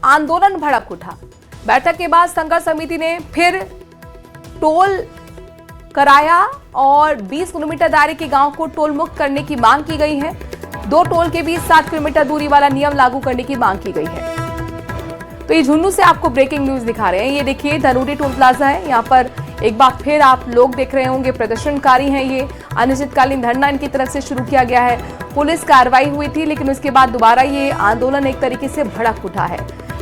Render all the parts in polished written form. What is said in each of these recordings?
आंदोलन भड़क उठा। बैठक के बाद संघर्ष समिति ने फिर टोल कराया और 20 किलोमीटर दायरे के गांव को टोल मुक्त करने की मांग की गई है। 2 टोल के बीच 60 किलोमीटर दूरी वाला नियम लागू करने की मांग की गई है। तो ये झुंझुनू से आपको ब्रेकिंग न्यूज दिखा रहे हैं। ये देखिए धनूरी टोल प्लाजा है। यहाँ पर एक बार फिर आप लोग देख रहे होंगे, प्रदर्शनकारी हैं ये। अनिश्चितकालीन धरना इनकी तरफ से शुरू किया गया है। पुलिस कार्रवाई हुई थी, लेकिन उसके बाद दोबारा ये आंदोलन एक तरीके से भड़क उठा है।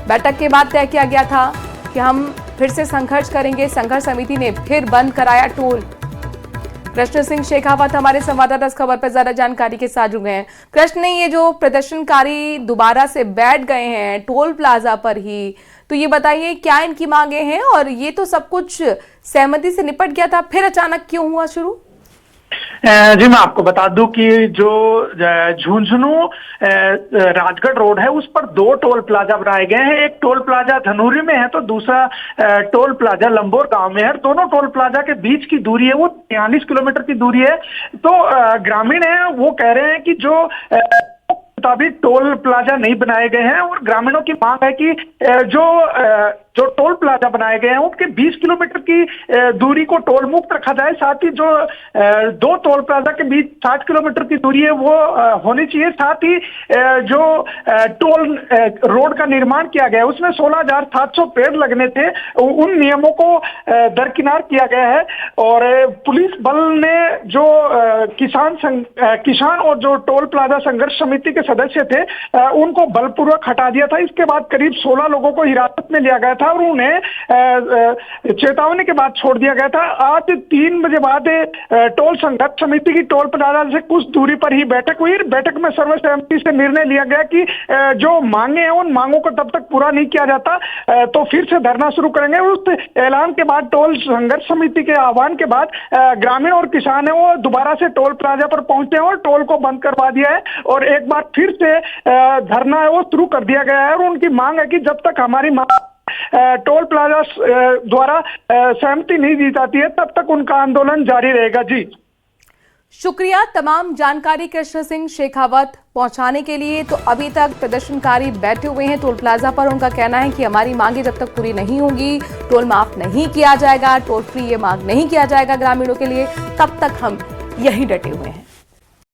बैठक के बाद तय किया गया था कि हम फिर से संघर्ष करेंगे। संघर्ष समिति ने फिर बंद कराया टोल। कृष्ण सिंह शेखावत हमारे संवाददाता इस खबर पर ज्यादा जानकारी के साथ जुड़े हैं। कृष्ण, ये जो प्रदर्शनकारी दोबारा से बैठ गए हैं टोल प्लाजा पर ही, तो ये बताइए क्या इनकी मांगे हैं? और ये तो सब कुछ सहमति से निपट गया था, फिर अचानक क्यों हुआ शुरू? जी मैं आपको बता दूं कि जो झुंझुनू राजगढ़ रोड है उस पर 2 टोल प्लाजा बनाए गए हैं। एक टोल प्लाजा धनूरी में है तो दूसरा टोल प्लाजा लंबोर गांव में है। दोनों टोल प्लाजा के बीच की दूरी है वो 43 किलोमीटर की दूरी है। तो ग्रामीण है वो कह रहे हैं कि जो मुताबिक टोल प्लाजा नहीं बनाए गए हैं और ग्रामीणों की मांग है कि जो टोल प्लाजा बनाए गए हैं उनके 20 किलोमीटर की दूरी को टोल मुक्त रखा जाए। साथ ही जो 2 टोल प्लाजा के बीच 60 किलोमीटर की दूरी है वो होनी चाहिए। साथ ही जो टोल रोड का निर्माण किया गया है उसमें 16,700 पेड़ लगने थे, उन नियमों को दरकिनार किया गया है। और पुलिस बल ने जो किसान और जो टोल प्लाजा संघर्ष समिति के सदस्य थे उनको बलपूर्वक हटा दिया था। इसके बाद करीब 16 लोगों को हिरासत में लिया गया था और उन्हें चेतावनी के बाद छोड़ दिया गया था। आज 3 बजे बाद टोल संघर्ष समिति की टोल प्लाजा से कुछ दूरी पर ही बैठक हुई। बैठक में सर्वसहमति से निर्णय लिया गया कि जो मांगे हैं उन मांगों को तब तक पूरा नहीं किया जाता तो फिर से धरना शुरू करेंगे। उस ऐलान के बाद टोल संघर्ष समिति के आह्वान के बाद ग्रामीण और किसान है वो दोबारा से टोल प्लाजा पर पहुंचे हैं और टोल को बंद करवा दिया है और एक बार फिर से धरना है वो शुरू कर दिया गया है। और उनकी मांग है कि जब तक हमारी मांग टोल प्लाजा द्वारा सहमति नहीं दी जाती है तब तक उनका आंदोलन जारी रहेगा। जी शुक्रिया तमाम जानकारी कृष्ण सिंह शेखावत पहुंचाने के लिए। तो अभी तक प्रदर्शनकारी बैठे हुए हैं टोल प्लाजा पर। उनका कहना है कि हमारी मांगे जब तक पूरी नहीं होंगी, टोल माफ नहीं किया जाएगा, टोल फ्री ये मांग नहीं किया जाएगा ग्रामीणों के लिए, तब तक हम यही डटे हुए हैं।